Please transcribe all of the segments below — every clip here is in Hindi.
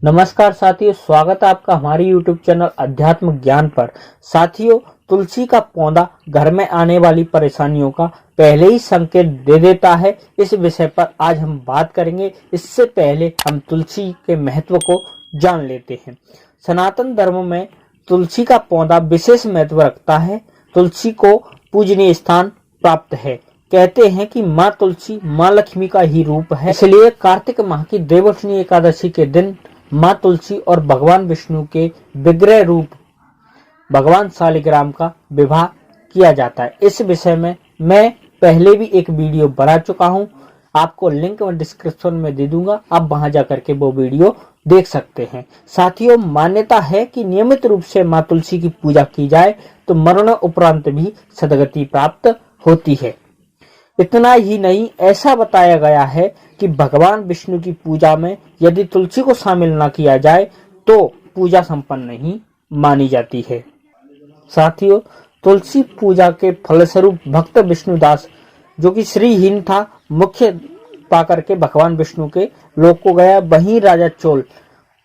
नमस्कार साथियों, स्वागत है आपका हमारे YouTube चैनल अध्यात्म ज्ञान पर। साथियों, तुलसी का पौधा घर में आने वाली परेशानियों का पहले ही संकेत दे देता है। इस विषय पर आज हम बात करेंगे। इससे पहले हम तुलसी के महत्व को जान लेते हैं। सनातन धर्म में तुलसी का पौधा विशेष महत्व रखता है। तुलसी को पूजनीय स्थान प्राप्त है। कहते हैं कि माँ तुलसी माँ लक्ष्मी का ही रूप है, इसलिए कार्तिक माह की देवोठनी एकादशी के दिन माँ तुलसी और भगवान विष्णु के विग्रह रूप भगवान शालिग्राम का विवाह किया जाता है। इस विषय में मैं पहले भी एक वीडियो बना चुका हूं, आपको लिंक मैं डिस्क्रिप्शन में दे दूंगा, आप वहां जाकर के वो वीडियो देख सकते हैं। साथियों, मान्यता है कि नियमित रूप से माँ तुलसी की पूजा की जाए तो मरण उपरांत भी सदगति प्राप्त होती है। इतना ही नहीं, ऐसा बताया गया है कि भगवान विष्णु की पूजा में यदि तुलसी को शामिल न किया जाए तो पूजा संपन्न नहीं मानी जाती है। साथियों, तुलसी पूजा के फलस्वरूप भक्त विष्णुदास, जो कि श्रीहीन था, मुख्य पाकर के भगवान विष्णु के लोक को गया। वहीं राजा चोल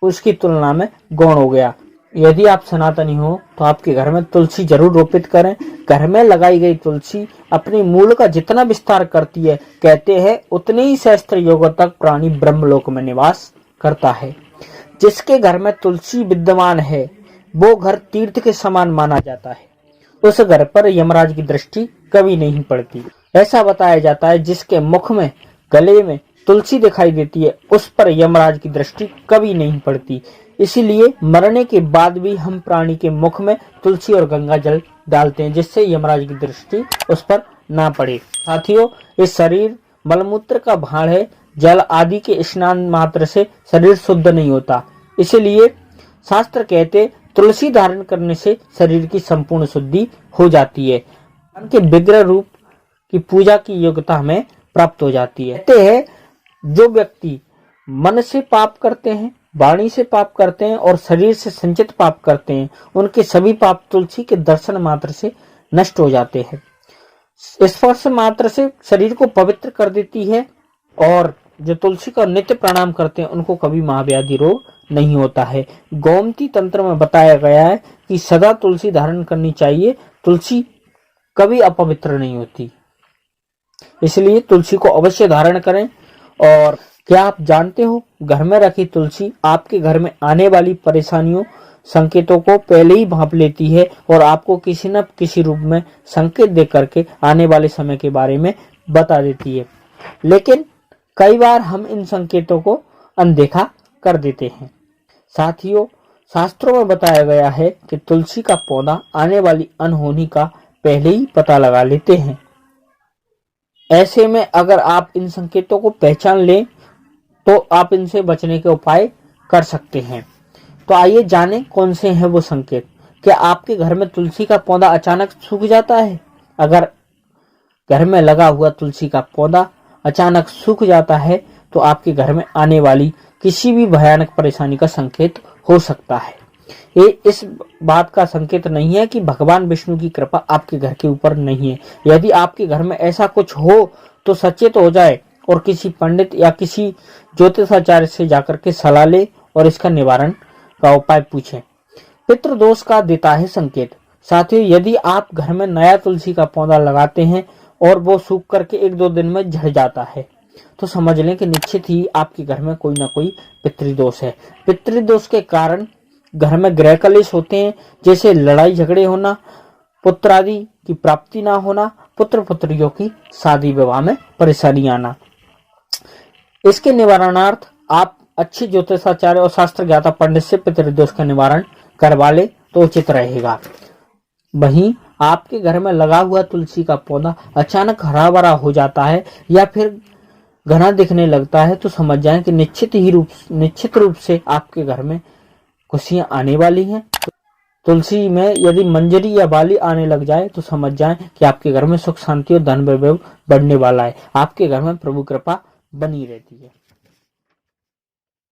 उसकी तुलना में गौण हो गया। यदि आप सनातनी हो तो आपके घर में तुलसी जरूर रोपित करें। घर में लगाई गई तुलसी अपनी मूल का जितना विस्तार करती है, कहते हैं उतने ही सहस्त्र योगों तक प्राणी ब्रह्मलोक में निवास करता है। जिसके घर में तुलसी विद्यमान है वो घर तीर्थ के समान माना जाता है। उस घर पर यमराज की दृष्टि कभी नहीं पड़ती। ऐसा बताया जाता है जिसके मुख में गले में तुलसी दिखाई देती है उस पर यमराज की दृष्टि कभी नहीं पड़ती। इसीलिए मरने के बाद भी हम प्राणी के मुख में तुलसी और गंगा जल डालते हैं, जिससे यमराज की दृष्टि उस पर ना पड़े। साथियों, इस शरीर मलमूत्र का भाड़ है। जल आदि के स्नान मात्र से शरीर शुद्ध नहीं होता। इसलिए शास्त्र कहते तुलसी धारण करने से शरीर की संपूर्ण शुद्धि हो जाती है। उनके विग्रह रूप की पूजा की योग्यता हमें प्राप्त हो जाती है। कहते हैं जो व्यक्ति मन से पाप करते हैं, वाणी से पाप करते हैं और शरीर से संचित पाप करते हैं, उनके सभी पाप तुलसी के दर्शन मात्र से नष्ट हो जाते हैं। स्पर्श मात्र से शरीर को पवित्र कर देती है और जो तुलसी का नित्य प्रणाम करते हैं उनको कभी महाव्याधि रोग नहीं होता है। गोमती तंत्र में बताया गया है कि सदा तुलसी धारण करनी चाहिए। तुलसी कभी अपवित्र नहीं होती, इसलिए तुलसी को अवश्य धारण करें। और क्या आप जानते हो, घर में रखी तुलसी आपके घर में आने वाली परेशानियों संकेतों को पहले ही भांप लेती है और आपको किसी न किसी रूप में संकेत दे करके आने वाले समय के बारे में बता देती है। लेकिन कई बार हम इन संकेतों को अनदेखा कर देते हैं। साथियों, शास्त्रों में बताया गया है कि तुलसी का पौधा आने वाली अनहोनी का पहले ही पता लगा लेते हैं। ऐसे में अगर आप इन संकेतों को पहचान लें तो आप इनसे बचने के उपाय कर सकते हैं। तो आइए जानें कौन से हैं वो संकेत। क्या आपके घर में तुलसी का पौधा अचानक सूख जाता है? अगर घर में लगा हुआ तुलसी का पौधा अचानक सूख जाता है तो आपके घर में आने वाली किसी भी भयानक परेशानी का संकेत हो सकता है। ये इस बात का संकेत नहीं है कि भगवान विष्णु की कृपा आपके घर के ऊपर नहीं है। यदि आपके घर में ऐसा कुछ हो तो सचेत हो जाए और किसी पंडित या किसी ज्योतिषाचार्य से जाकर के सलाह ले और इसका निवारण का उपाय पूछें। पितृदोष का देता है संकेत। साथियों, यदि आप घर में नया तुलसी का पौधा लगाते हैं और वो सूख करके 1-2 दिन में झड़ जाता है तो समझ लें कि निश्चित ही आपके घर में कोई ना कोई पितृदोष है। पितृदोष के कारण घर में गृह कलेश होते हैं, जैसे लड़ाई झगड़े होना, पुत्र आदि की प्राप्ति ना होना, पुत्र पुत्रियों की शादी विवाह में परेशानी आना। इसके निवारणार्थ आप अच्छे ज्योतिषाचार्य और शास्त्र ज्ञाता पंडित से पितृदोष का निवारण करवा ले तो उचित रहेगा। वहीं आपके घर में लगा हुआ तुलसी का पौधा अचानक हरा भरा हो जाता है या फिर घना दिखने लगता है तो समझ जाएं कि निश्चित रूप से आपके घर में खुशियां आने वाली हैं। तुलसी में यदि मंजरी या बाली आने लग जाए तो समझ जाएं कि आपके घर में सुख शांति और धन वैभव बढ़ने वाला है। आपके घर में प्रभु कृपा बनी रहती है।